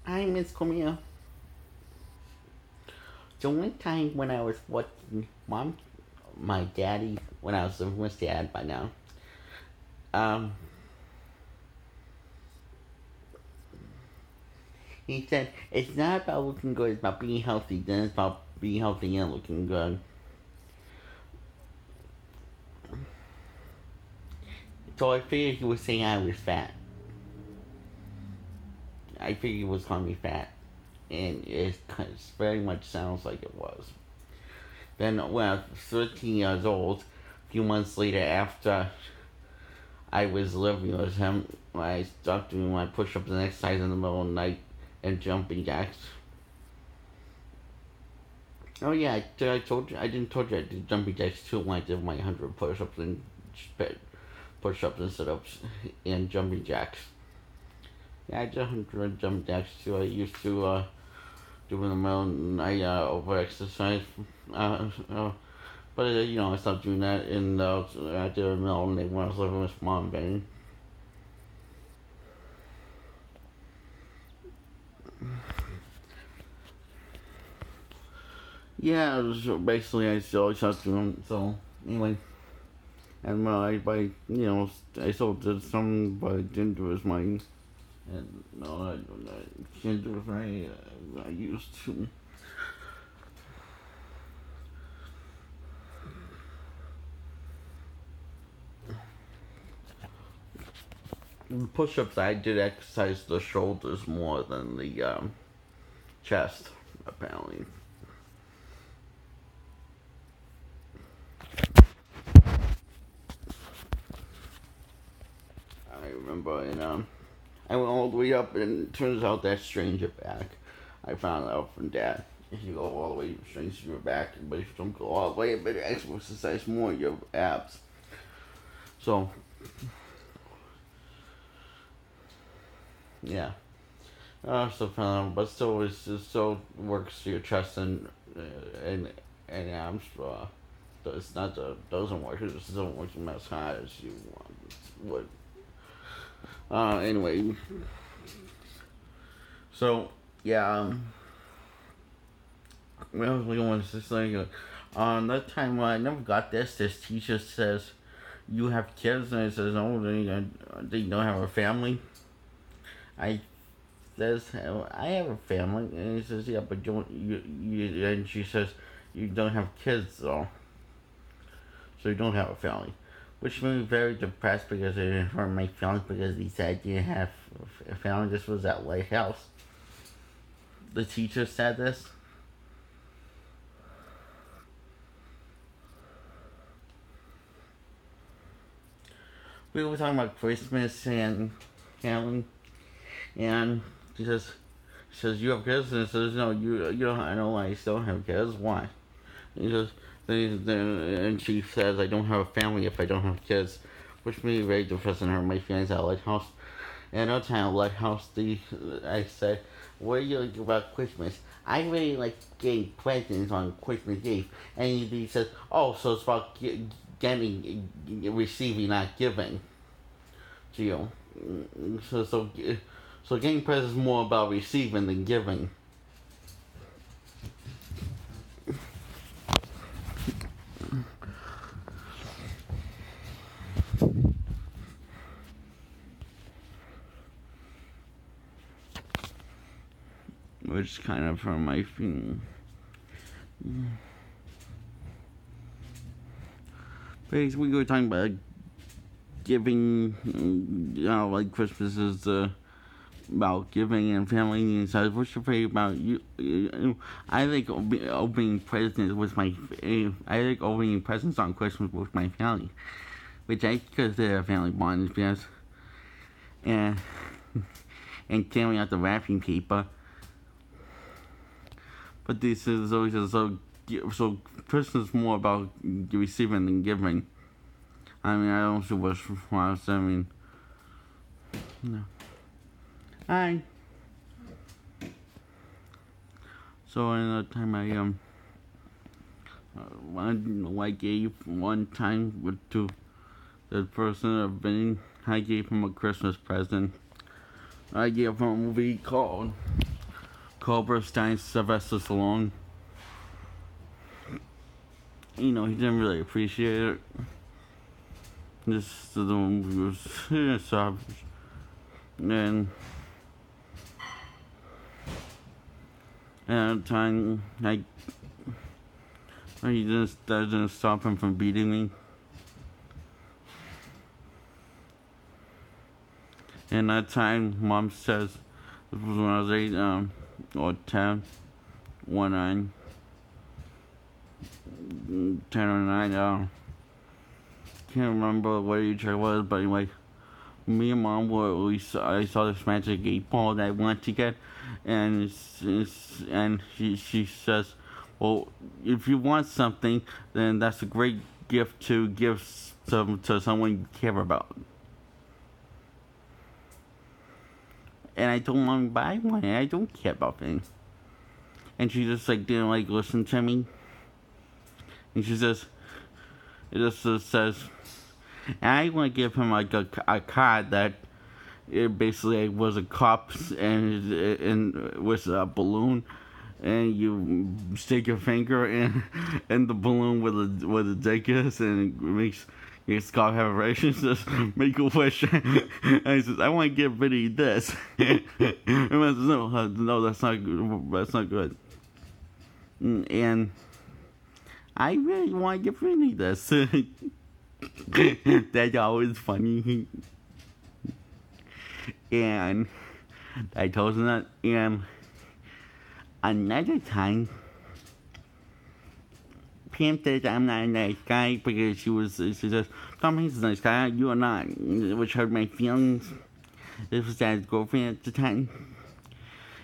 Hi, Miss Cormier. So one time when I was watching my daddy, when I was living with dad by now, um, he said, it's not about looking good, it's about being healthy. Then it's about being healthy and looking good. So I figured he was saying I was fat. I figured he was calling me fat. And it very much sounds like it was. Then when I was 13 years old, a few months later after I was living with him, I stopped doing my push-ups and exercise in the middle of the night and jumping jacks. Oh yeah, I told you I didn't told you I did jumping jacks too when I did my 100 push-ups and push-ups and sit-ups and jumping jacks. Yeah, I did 100 jumping jacks too. I used to do in the middle of the night over exercise. Uh, uh, but I stopped doing that I did it in the middle of the night when I was living with mom, baby. Yeah, so basically I still stopped doing them. So anyway, and I still did some, but I didn't do as many. And no, I can't do as many as I used to. In push-ups, I did exercise the shoulders more than the chest, apparently. I remember, I went all the way up, and it turns out that's strange your back. I found out from Dad. If you go all the way, it strains your back, but if you don't go all the way, it better exercise more your abs. So, yeah. But still, it still works your chest and arms. It's not that it doesn't work. It just doesn't work as hard as you would. Anyway, so yeah. Well, we want to say that time when I never got this. This teacher says you have kids, and it says oh they don't have a family. I says I have a family, and he says yeah, but you and she says you don't have kids though, so you don't have a family, which made me very depressed because it didn't hurt my feelings because he said I didn't have a family. This was at Lighthouse. The teacher said this. We were talking about Christmas and family, and she says you have kids, and says no, you don't. I know I still have kids. Why? And he says and she says I don't have a family if I don't have kids, which made me very depressed and hurt my feelings at Lighthouse. And another time at Lighthouse, I said, "What do you like about Christmas?" I really like getting presents on Christmas Eve, and he says, "Oh, so it's about getting, receiving, not giving to you." So getting presents is more about receiving than giving. Which kind of hurt my feeling. Basically, we were talking about giving, like Christmas is about giving and family and stuff. What's your favorite about you? I like opening presents with my. I like opening presents on Christmas with my family, which I consider a family bond because and and tearing out the wrapping paper. But this is always so. Christmas is more about receiving than giving. I mean, I don't see what's wrong. I mean, no. Hi. So another time I gave one time to the person I've been I gave him a Christmas present. I gave him a movie called Cobra Stein, Sylvester Stallone. He didn't really appreciate it. Just the movie was savage. And at the time, that didn't stop him from beating me. And that time, Mom says, this was when I was 8, or 10, 9, 10 or 9, can't remember what age I was, but anyway, me and Mom I saw this magic 8-ball that I wanted to get, and she says, well, if you want something, then that's a great gift to give to someone you care about. And I told Mom, but I want it. I don't care about things. And she just didn't listen to me. And she says, it just says, I want to give him a card that it basically was a cup and with a balloon, and you stick your finger in the balloon where the dick is, and it makes your skull have vibrations. Just make a wish. And he says, I want to give Vinny this. And I says, no, that's not good. That's not good. And I really want to give Vinny this. That's always funny. And I told him that. And another time, Pam says I'm not a nice guy because she says, Tom Hanks is a nice guy, you are not, which hurt my feelings. This was his girlfriend at the time.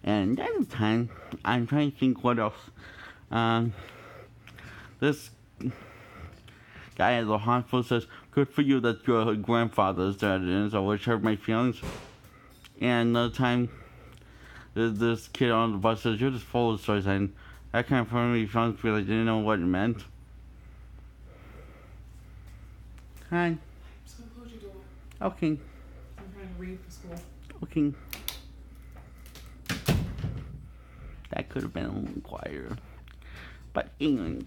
And at the time, I'm trying to think what else. This guy at the hospital says, good for you that your grandfather's dead, and so which hurt my feelings. And another time, this kid on the bus says, you're just full of stories, and that kind of hurt my feelings because I didn't know what it meant. Hi. So close your door. Okay. I'm trying to read for school. Okay. That could have been a little quieter. But anyway.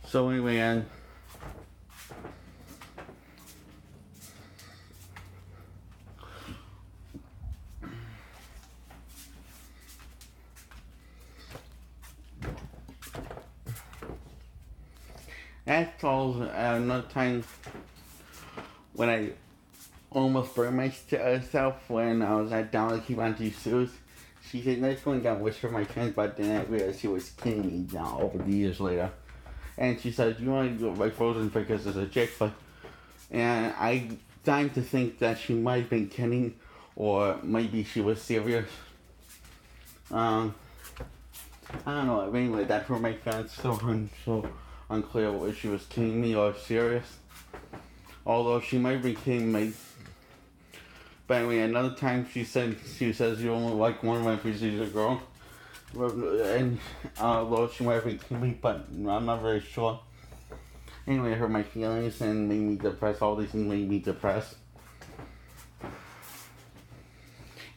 So anyway, that's all. Another time when I almost burned myself when I was at Down to Keep on to Sue's. She said, next one got wish for my friends, but then I realized she was kidding me now over the years later. And she said, you want to go like Frozen because it's a chick flick. And I started to think that she might have been kidding, or maybe she was serious. I don't know. Anyway, that's where my fans so unclear whether she was kidding me or serious. Although she might have been kidding me. But anyway, another time she says you only like one of my pieces of girl. And although she might have been kidding me, but I'm not very sure. Anyway, it hurt my feelings and made me depressed. All these things made me depressed.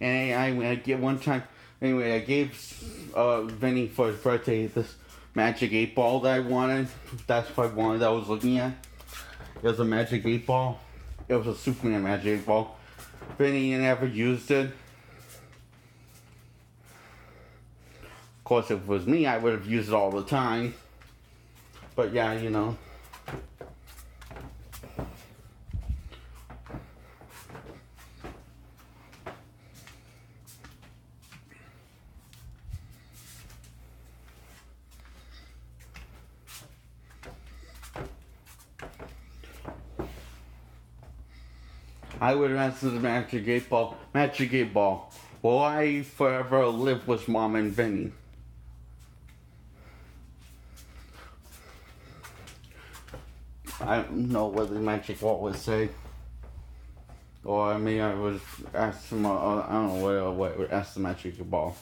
And I get one time. Anyway, I gave Vinny for his birthday this magic 8-ball that I wanted. That's what I wanted. That I was looking at. It was a magic 8-ball. It was a Superman magic 8-ball. Vinny never used it. Of course, if it was me, I would have used it all the time. But yeah, you know. I would answer the Magic 8-ball. Magic 8-ball. Will I forever live with Mom and Vinny? I don't know what the Magic Ball would say. Or I mean, I would ask them, I don't know what I would ask the Magic Ball.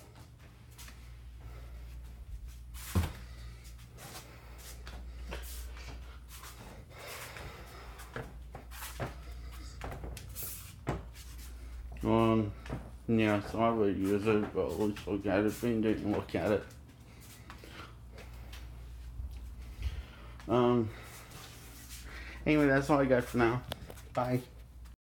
Um, yeah, so I would use it, but at least look at it. If you didn't look at it. Um, anyway, that's all I got for now. Bye.